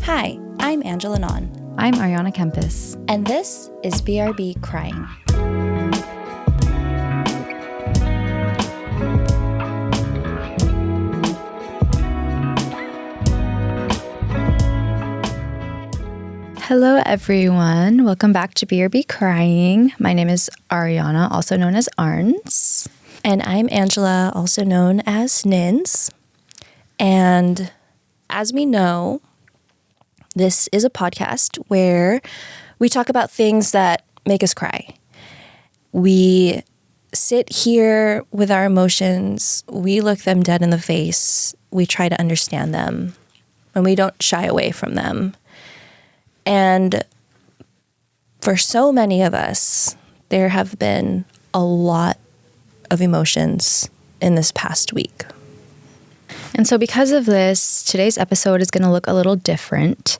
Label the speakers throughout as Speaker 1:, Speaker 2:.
Speaker 1: Hi, I'm Angela Non.
Speaker 2: I'm Ariana Kempis.
Speaker 1: And this is BRB Crying.
Speaker 2: Hello, everyone. Welcome back to BRB Crying. My name is Ariana, also known as Arns.
Speaker 1: And I'm Angela, also known as Nins. And as we know, this is a podcast where we talk about things that make us cry. We sit here with our emotions, we look them dead in the face, we try to understand them, and we don't shy away from them. And for so many of us, there have been a lot of emotions in this past week.
Speaker 2: And so because of this, today's episode is going to look a little different.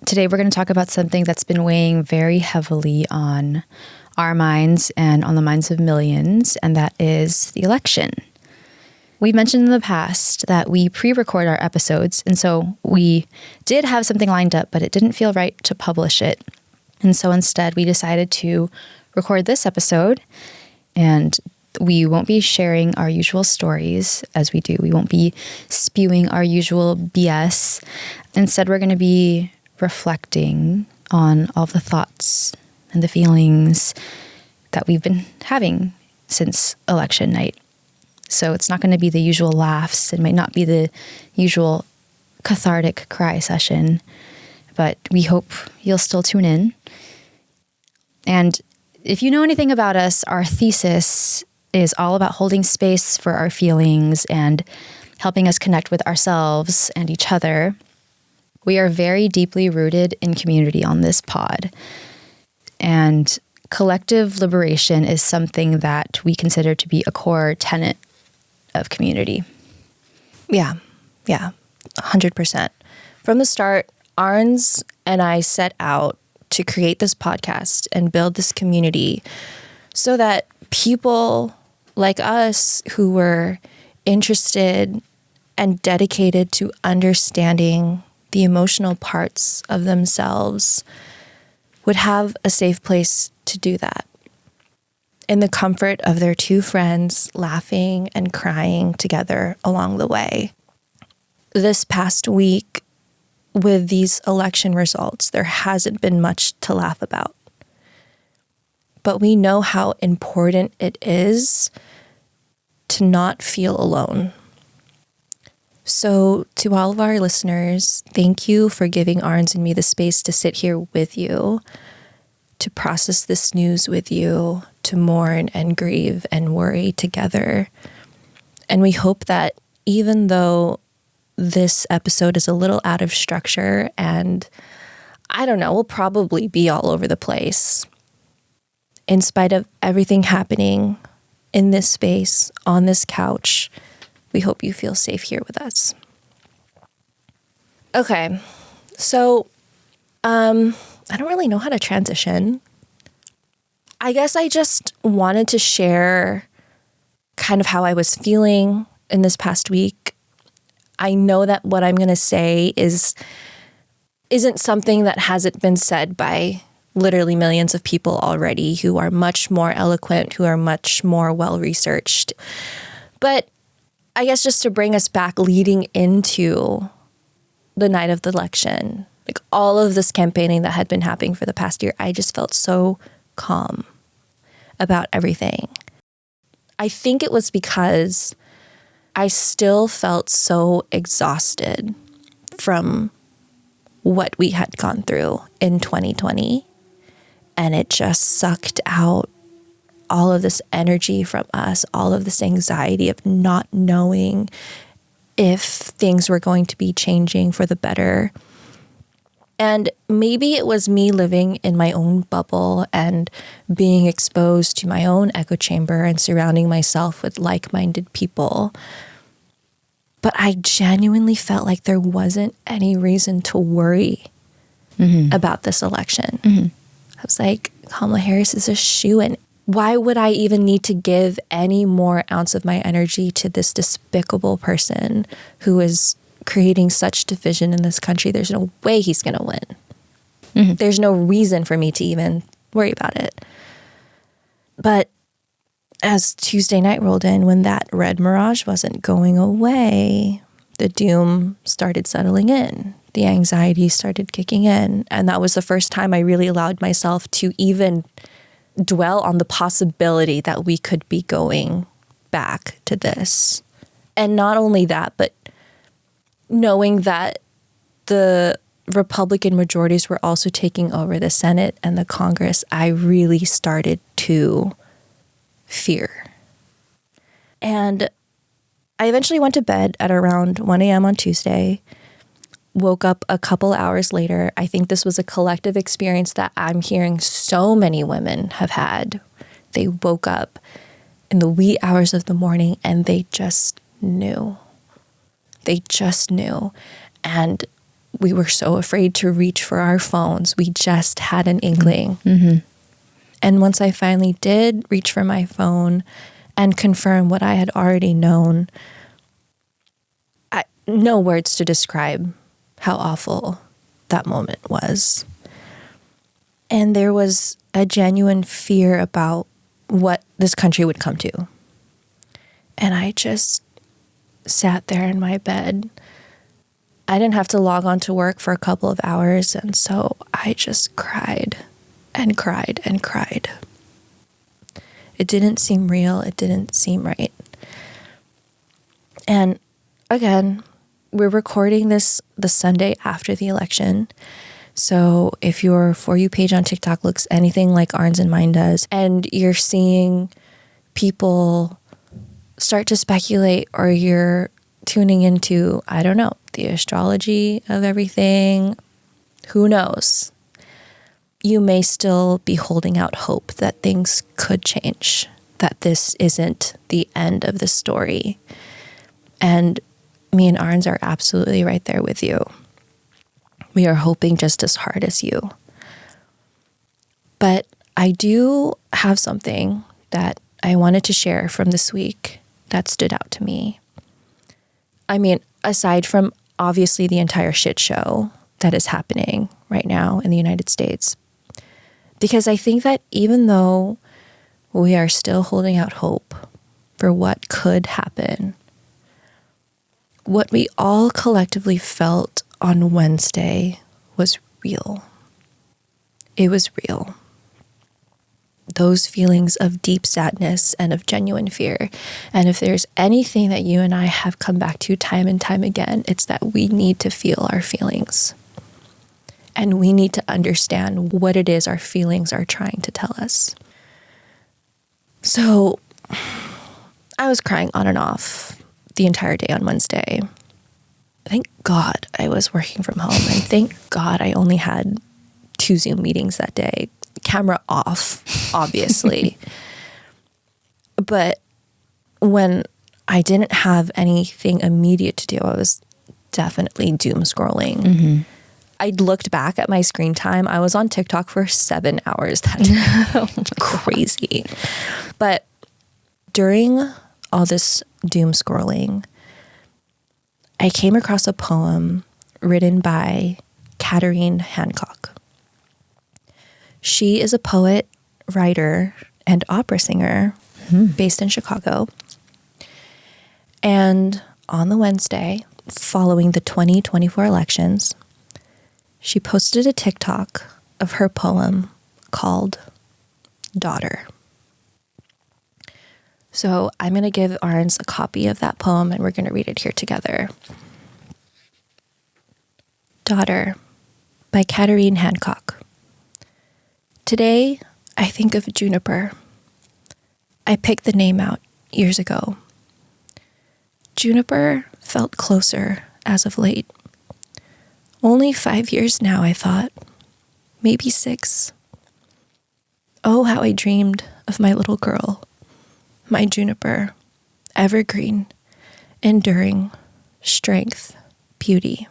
Speaker 2: Today, we're going to talk about something that's been weighing very heavily on our minds and on the minds of millions, and that is the election. We mentioned in the past that we pre-record our episodes, and so we did have something lined up, but it didn't feel right to publish it. And so instead, we decided to record this episode, and we won't be sharing our usual stories as we do. We won't be spewing our usual BS. Instead, we're going to be reflecting on all the thoughts and the feelings that we've been having since election night. So it's not going to be the usual laughs. It might not be the usual cathartic cry session, but we hope you'll still tune in. And if you know anything about us, our thesis is all about holding space for our feelings and helping us connect with ourselves and each other. We are very deeply rooted in community on this pod. And collective liberation is something that we consider to be a core tenet of community.
Speaker 1: Yeah, 100%. From the start, Arns and I set out to create this podcast and build this community so that people like us who were interested and dedicated to understanding the emotional parts of themselves would have a safe place to do that. In the comfort of their two friends laughing and crying together along the way. This past week, with these election results, there hasn't been much to laugh about. But we know how important it is to not feel alone. So to all of our listeners, thank you for giving Arns and me the space to sit here with you, to process this news with you, to mourn and grieve and worry together. And we hope that even though this episode is a little out of structure and I don't know, we'll probably be all over the place, in spite of everything happening in this space, on this couch, we hope you feel safe here with us. Okay, so I don't really know how to transition. I guess I just wanted to share kind of how I was feeling in this past week. I know that what I'm going to say isn't something that hasn't been said by literally millions of people already who are much more eloquent, who are much more well-researched. But I guess just to bring us back leading into the night of the election, like all of this campaigning that had been happening for the past year, I just felt so calm about everything. I think it was because I still felt so exhausted from what we had gone through in 2020. And it just sucked out all of this energy from us, all of this anxiety of not knowing if things were going to be changing for the better. And maybe it was me living in my own bubble and being exposed to my own echo chamber and surrounding myself with like-minded people. But I genuinely felt like there wasn't any reason to worry about this election. I was like, Kamala Harris is a shoo-in. Why would I even need to give any more ounce of my energy to this despicable person who is creating such division in this country. There's no way he's going to win. There's no reason for me to even worry about it. But as Tuesday night rolled in, when that red mirage wasn't going away, the doom started settling in. The anxiety started kicking in. And that was the first time I really allowed myself to even dwell on the possibility that we could be going back to this. And not only that, but knowing that the Republican majorities were also taking over the Senate and the Congress, I really started to fear. And I eventually went to bed at around 1 a.m. on Tuesday, woke up a couple hours later. I think this was a collective experience that I'm hearing so many women have had. They woke up in the wee hours of the morning and they just knew. They just knew. And we were so afraid to reach for our phones. We just had an inkling. And once I finally did reach for my phone and confirm what I had already known, no words to describe how awful that moment was. And there was a genuine fear about what this country would come to. And I just sat there in my bed. I didn't have to log on to work for a couple of hours, and so I just cried and cried and cried. It didn't seem real. It didn't seem right. And again, we're recording this the Sunday after the election. So if your For You page on TikTok looks anything like Arns and mine does, and you're seeing people start to speculate, or you're tuning into, I don't know, the astrology of everything, who knows? You may still be holding out hope that things could change, that this isn't the end of the story. And me and Arns are absolutely right there with you. We are hoping just as hard as you. But I do have something that I wanted to share from this week that stood out to me. I mean, aside from obviously the entire shit show that is happening right now in the United States, because I think that even though we are still holding out hope for what could happen, what we all collectively felt on Wednesday was real. It was real. Those feelings of deep sadness and of genuine fear. And if there's anything that you and I have come back to time and time again, it's that we need to feel our feelings. And we need to understand what it is our feelings are trying to tell us. So I was crying on and off the entire day on Wednesday. Thank God I was working from home, and thank God I only had 2 Zoom meetings that day. Camera off, obviously. But when I didn't have anything immediate to do, I was definitely doom scrolling. I looked back at my screen time. I was on TikTok for 7 hours that day. Crazy. But during all this doom scrolling, I came across a poem written by Katarine Hancock. She is a poet, writer, and opera singer based in Chicago. And on the Wednesday, following the 2024 elections, she posted a TikTok of her poem called Daughter. So I'm going to give Arns a copy of that poem, and we're going to read it here together. Daughter by Katarine Hancock. Today, I think of Juniper. I picked the name out years ago. Juniper felt closer as of late. Only 5 years now, I thought. Maybe 6. Oh, how I dreamed of my little girl. My Juniper, evergreen, enduring, strength, beauty.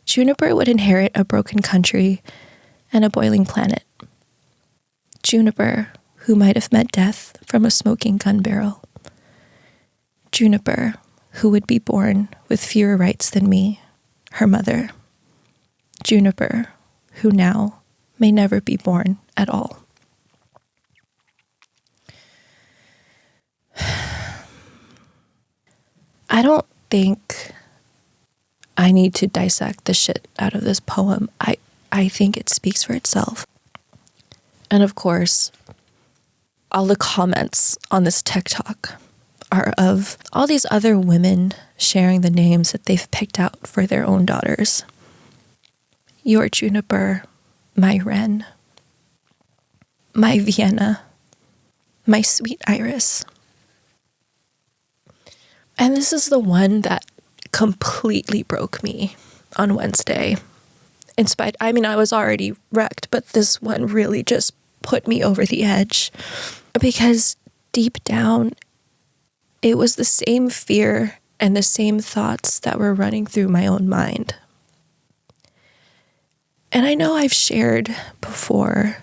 Speaker 1: Juniper would inherit a broken country and a boiling planet. Juniper, who might have met death from a smoking gun barrel. Juniper, who would be born with fewer rights than me, her mother, Juniper, who now may never be born at all. I don't think I need to dissect the shit out of this poem. I think it speaks for itself. And of course, all the comments on this TikTok are of all these other women sharing the names that they've picked out for their own daughters. Your Juniper, my Wren, my Vienna, my sweet Iris. And this is the one that completely broke me on Wednesday. I was already wrecked, but this one really just put me over the edge. Because deep down, it was the same fear and the same thoughts that were running through my own mind. And I know I've shared before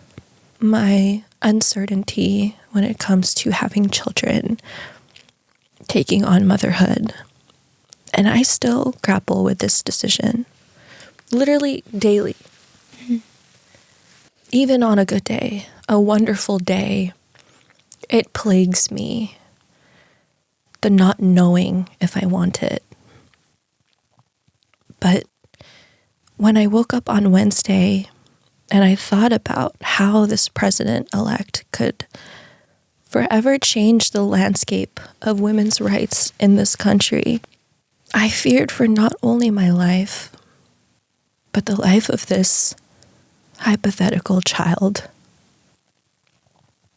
Speaker 1: my uncertainty when it comes to having children, taking on motherhood. And I still grapple with this decision, literally daily. Even on a good day, a wonderful day, it plagues me, the not knowing if I want it. But when I woke up on Wednesday and I thought about how this president-elect could forever change the landscape of women's rights in this country, I feared for not only my life, but the life of this hypothetical child.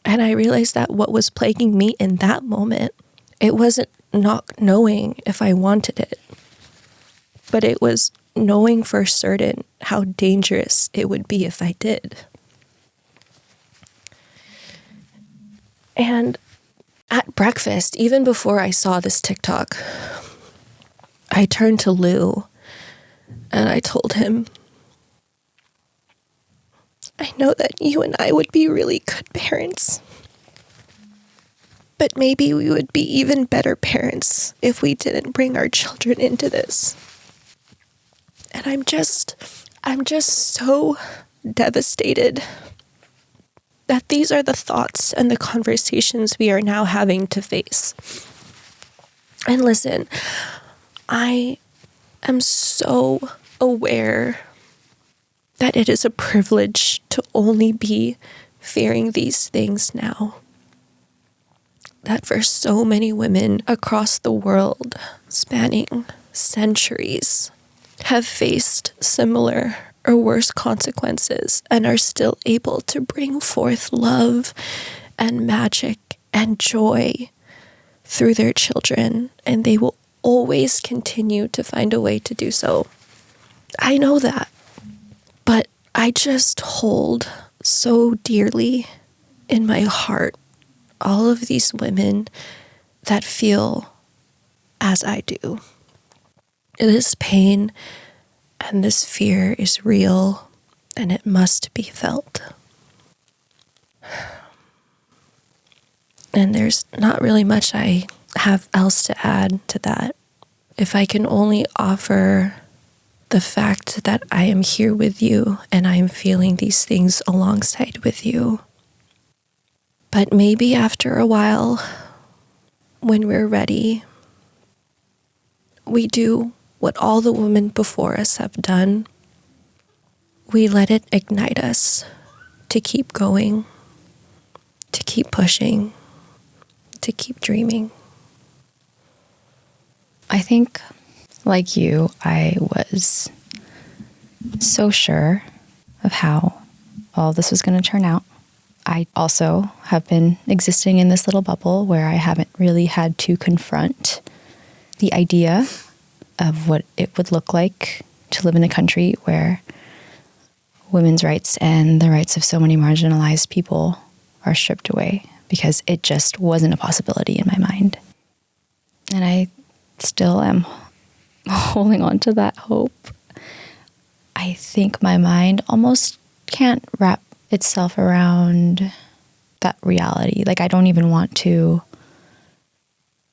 Speaker 1: And I realized that what was plaguing me in that moment, it wasn't not knowing if I wanted it, but it was knowing for certain how dangerous it would be if I did. And at breakfast, even before I saw this TikTok, I turned to Lou and I told him, I know that you and I would be really good parents, but maybe we would be even better parents if we didn't bring our children into this. And I'm just so devastated that these are the thoughts and the conversations we are now having to face. And listen, I am so aware that it is a privilege to only be fearing these things now. That for so many women across the world, spanning centuries, have faced similar or worse consequences and are still able to bring forth love and magic and joy through their children, and they will always continue to find a way to do so. I know that, but I just hold so dearly in my heart all of these women that feel as I do. This pain and this fear is real, and it must be felt. And there's not really much I have else to add to that. If I can only offer the fact that I am here with you and I am feeling these things alongside with you. But maybe after a while, when we're ready, we do what all the women before us have done. We let it ignite us to keep going, to keep pushing, to keep dreaming.
Speaker 2: I think, like you, I was so sure of how all this was going to turn out. I also have been existing in this little bubble where I haven't really had to confront the idea of what it would look like to live in a country where women's rights and the rights of so many marginalized people are stripped away, because it just wasn't a possibility in my mind. And I still am holding on to that hope. I think my mind almost can't wrap itself around that reality. Like, I don't even want to.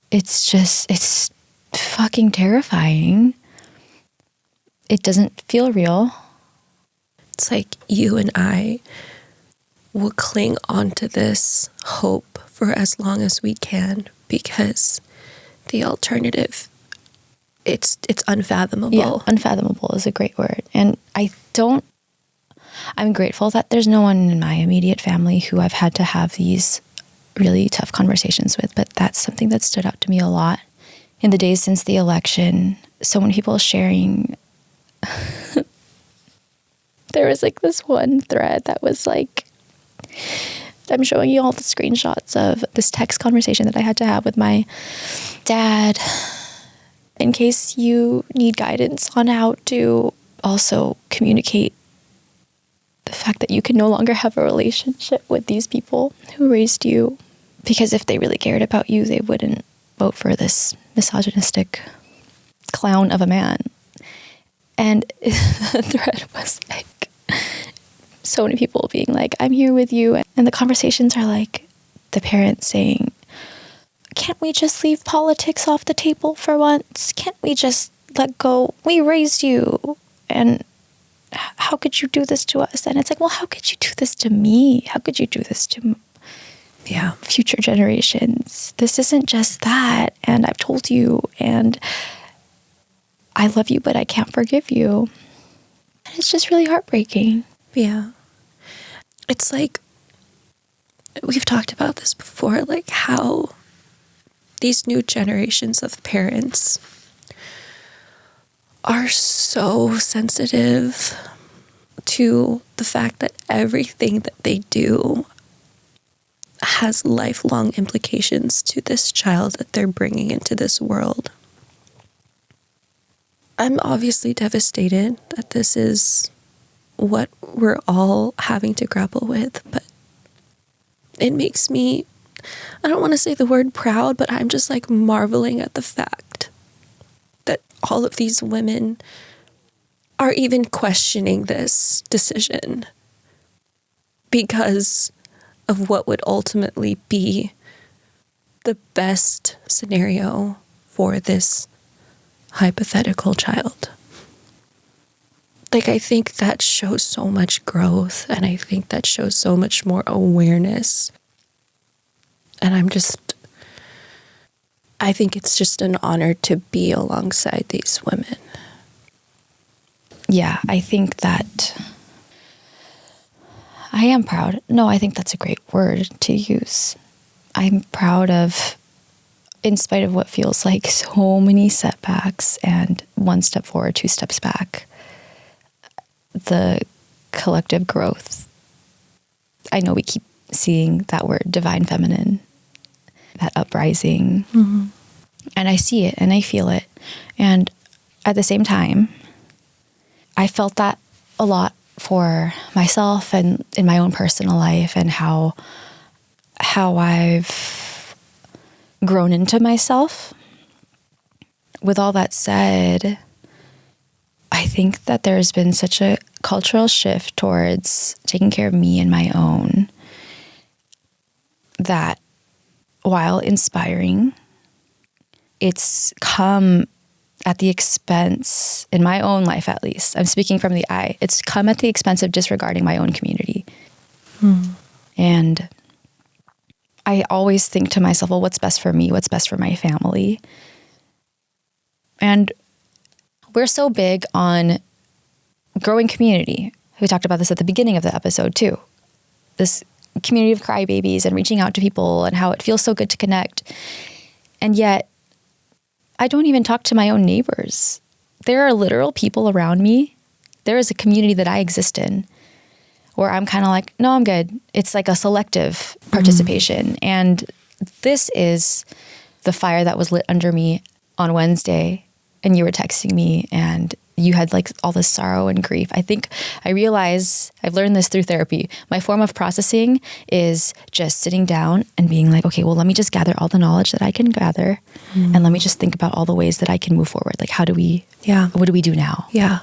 Speaker 2: It's fucking terrifying. It doesn't feel real.
Speaker 1: It's like you and I will cling onto this hope for as long as we can, because the alternative, it's unfathomable.
Speaker 2: Yeah, unfathomable is a great word. And I'm grateful that there's no one in my immediate family who I've had to have these really tough conversations with, but that's something that stood out to me a lot in the days since the election. So many people sharing. There was like this one thread that was like, I'm showing you all the screenshots of this text conversation that I had to have with my dad in case you need guidance on how to also communicate the fact that you can no longer have a relationship with these people who raised you, because if they really cared about you, they wouldn't vote for this misogynistic clown of a man. And the thread was like, so many people being like, I'm here with you. And the conversations are like the parents saying, can't we just leave politics off the table for once? Can't we just let go? We raised you. And how could you do this to us? And it's like, well, how could you do this to me? How could you do this to future generations? This isn't just that. And I've told you, and I love you, but I can't forgive you. And it's just really heartbreaking.
Speaker 1: Yeah. It's like, we've talked about this before, like how these new generations of parents are so sensitive to the fact that everything that they do has lifelong implications to this child that they're bringing into this world. I'm obviously devastated that this is what we're all having to grapple with, but it makes me, I don't want to say the word proud, but I'm just like marveling at the fact that all of these women are even questioning this decision because of what would ultimately be the best scenario for this hypothetical child. Like, I think that shows so much growth, and I think that shows so much more awareness. And I think it's just an honor to be alongside these women.
Speaker 2: Yeah, I think that I am proud. No, I think that's a great word to use. I'm proud of, in spite of what feels like so many setbacks and one step forward, two steps back, the collective growth. I know we keep seeing that word, divine feminine, that uprising. Mm-hmm. And I see it and I feel it. And at the same time, I felt that a lot for myself and in my own personal life, and how I've grown into myself. With all that said, I think that there's been such a cultural shift towards taking care of me and my own that, while inspiring, it's come at the expense, in my own life at least, I'm speaking from the I, it's come at the expense of disregarding my own community. And I always think to myself, well, what's best for me? What's best for my family? And we're so big on growing community. We talked about this at the beginning of the episode too. This community of crybabies and reaching out to people and how it feels so good to connect. And yet, I don't even talk to my own neighbors. There are literal people around me. There is a community that I exist in where I'm kind of like, no, I'm good. It's like a selective participation. And this is the fire that was lit under me on Wednesday, and you were texting me and you had like all this sorrow and grief. I think I realize, I've learned this through therapy. My form of processing is just sitting down and being like, okay, well, let me just gather all the knowledge that I can gather. And let me just think about all the ways that I can move forward. Like, what do we do now?
Speaker 1: Yeah.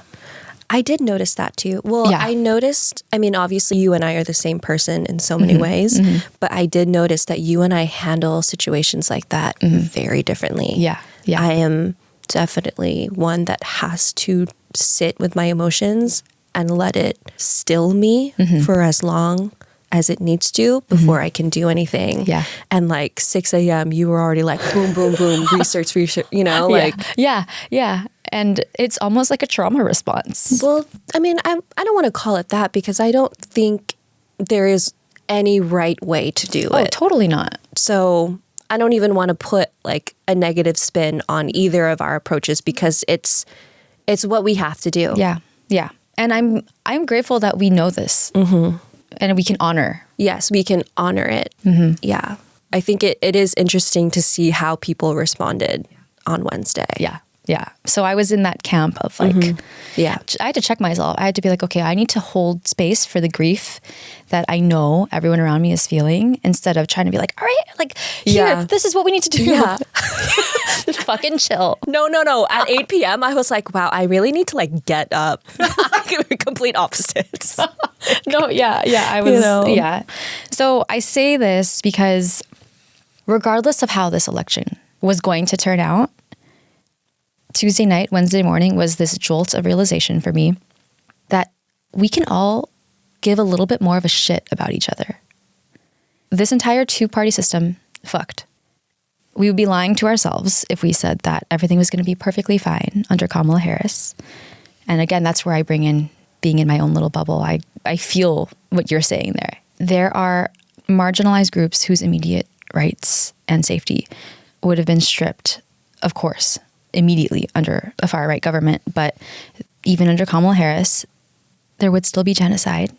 Speaker 1: I did notice that too. Well, I noticed, I mean, obviously you and I are the same person in so many ways, but I did notice that you and I handle situations like that very differently.
Speaker 2: Yeah.
Speaker 1: I am definitely one that has to sit with my emotions and let it still me for as long as it needs to before I can do anything.
Speaker 2: Yeah.
Speaker 1: And like 6 a.m., you were already like boom, boom, boom, research, you know, like.
Speaker 2: Yeah. And it's almost like a trauma response.
Speaker 1: Well, I mean, I don't want to call it that because I don't think there is any right way to do it.
Speaker 2: Oh, totally not.
Speaker 1: So I don't even want to put like a negative spin on either of our approaches because it's what we have to do.
Speaker 2: Yeah. And I'm grateful that we know this and we can honor.
Speaker 1: Yes, we can honor it. Yeah. I think it is interesting to see how people responded on Wednesday.
Speaker 2: Yeah. So I was in that camp of like,
Speaker 1: Yeah.
Speaker 2: I had to check myself. I had to be like, okay, I need to hold space for the grief that I know everyone around me is feeling instead of trying to be like, all right, like here, this is what we need to do.
Speaker 1: Yeah.
Speaker 2: Fucking chill.
Speaker 1: No. At 8 p.m., I was like, wow, I really need to like get up. Complete opposites.
Speaker 2: No, yeah. I was, yeah. So I say this because regardless of how this election was going to turn out, Tuesday night, Wednesday morning was this jolt of realization for me that we can all give a little bit more of a shit about each other. This entire two-party system fucked. We would be lying to ourselves if we said that everything was going to be perfectly fine under Kamala Harris. And again, that's where I bring in being in my own little bubble. I feel what you're saying there. There are marginalized groups whose immediate rights and safety would have been stripped, of course, immediately under a far-right government. But even under Kamala Harris, there would still be genocide.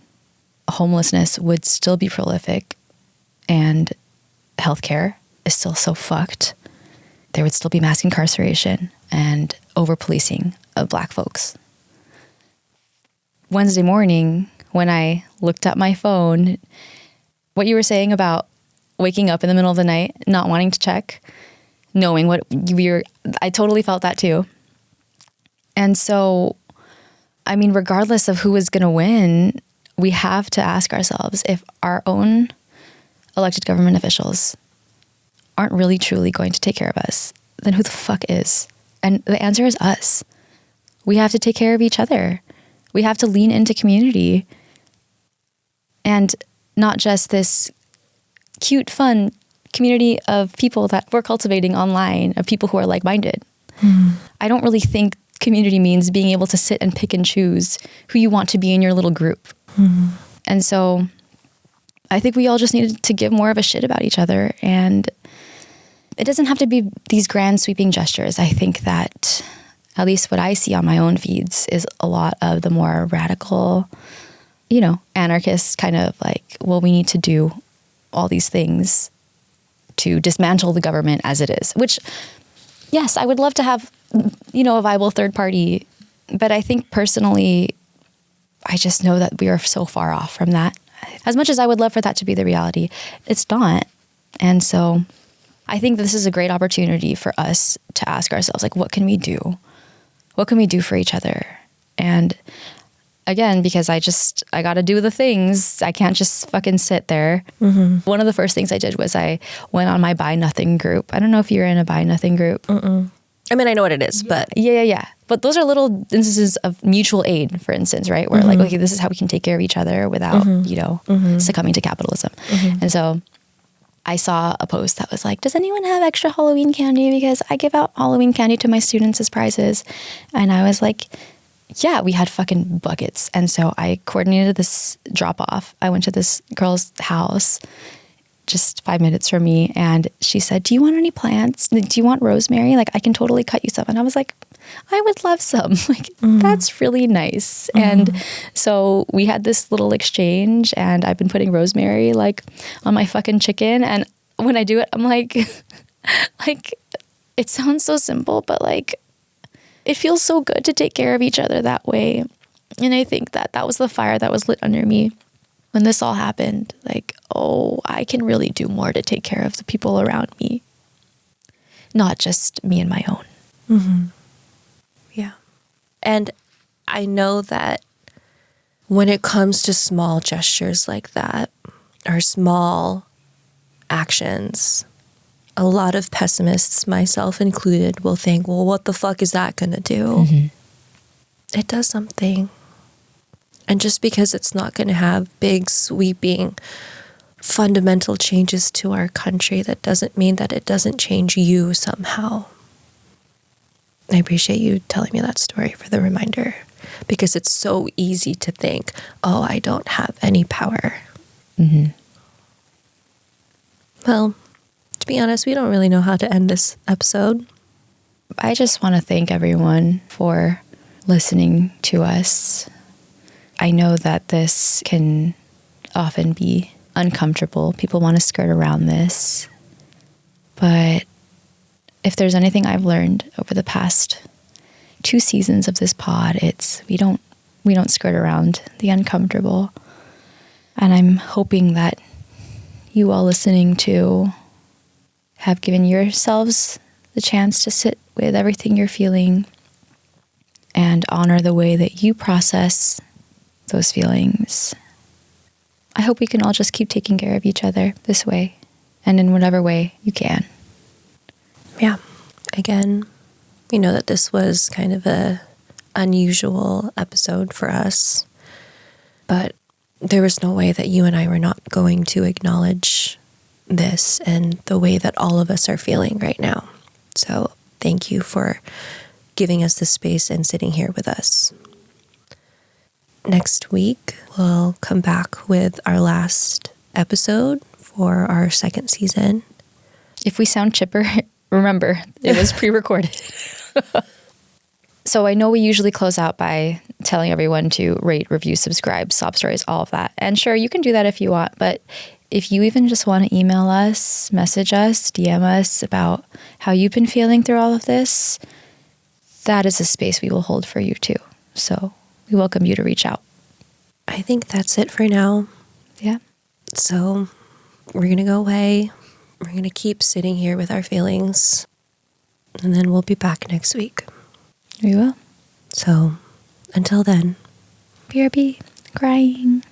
Speaker 2: Homelessness would still be prolific. And healthcare is still so fucked. There would still be mass incarceration and over-policing of Black folks. Wednesday morning, when I looked at my phone, what you were saying about waking up in the middle of the night, not wanting to check, knowing what I totally felt that too. And so, I mean, regardless of who is going to win, we have to ask ourselves if our own elected government officials aren't really truly going to take care of us, then who the fuck is? And the answer is us. We have to take care of each other. We have to lean into community and not just this cute, fun community of people that we're cultivating online, of people who are like-minded. I don't really think community means being able to sit and pick and choose who you want to be in your little group. And so I think we all just need to give more of a shit about each other. And it doesn't have to be these grand sweeping gestures. I think that at least what I see on my own feeds is a lot of the more radical, anarchist kind of like, well, we need to do all these things to dismantle the government as it is, which, yes, I would love to have, a viable third party. But I think personally, I just know that we are so far off from that. As much as I would love for that to be the reality, it's not. And so I think this is a great opportunity for us to ask ourselves, like, what can we do? What can we do for each other? And again, because I got to do the things. I can't just fucking sit there. One of the first things I did was I went on my Buy Nothing group. I don't know if you're in a Buy Nothing group.
Speaker 1: I mean, I know what it is, but...
Speaker 2: Yeah. But those are little instances of mutual aid, for instance, right? Where like, okay, this is how we can take care of each other without, succumbing to capitalism. And so I saw a post that was like, does anyone have extra Halloween candy? Because I give out Halloween candy to my students as prizes. And I was like, yeah, we had fucking buckets. And so I coordinated this drop off. I went to this girl's house just 5 minutes from me. And she said, do you want any plants? Do you want rosemary? Like, I can totally cut you some. And I was like, I would love some. Like, that's really nice. And so we had this little exchange, and I've been putting rosemary like on my fucking chicken. And when I do it, I'm like, it sounds so simple, but like, it feels so good to take care of each other that way. And I think that was the fire that was lit under me when this all happened. Like, oh, I can really do more to take care of the people around me, not just me and my own.
Speaker 1: Yeah. And I know that when it comes to small gestures like that, or small actions, a lot of pessimists, myself included, will think, well, what the fuck is that going to do?
Speaker 2: Mm-hmm.
Speaker 1: It does something. And just because it's not going to have big, sweeping, fundamental changes to our country, that doesn't mean that it doesn't change you somehow. I appreciate you telling me that story for the reminder, because it's so easy to think, oh, I don't have any power.
Speaker 2: Mm-hmm.
Speaker 1: Well, to be honest, we don't really know how to end this episode.
Speaker 2: I just want to thank everyone for listening to us. I know that this can often be uncomfortable. People want to skirt around this. But if there's anything I've learned over the past 2 seasons of this pod, it's we don't skirt around the uncomfortable. And I'm hoping that you all listening to have given yourselves the chance to sit with everything you're feeling and honor the way that you process those feelings. I hope we can all just keep taking care of each other this way and in whatever way you can.
Speaker 1: Yeah. Again, we know that this was kind of a unusual episode for us, but there was no way that you and I were not going to acknowledge this and the way that all of us are feeling right now. So thank you for giving us the space and sitting here with us. Next week, we'll come back with our last episode for our 2nd season.
Speaker 2: If we sound chipper, remember, it was pre-recorded. So I know we usually close out by telling everyone to rate, review, subscribe, sob stories, all of that. And sure, you can do that if you want, but if you even just want to email us, message us, DM us about how you've been feeling through all of this, that is a space we will hold for you too. So we welcome you to reach out.
Speaker 1: I think that's it for now.
Speaker 2: Yeah.
Speaker 1: So we're going to go away. We're going to keep sitting here with our feelings, and then we'll be back next week.
Speaker 2: We will.
Speaker 1: So until then.
Speaker 2: BRB, crying.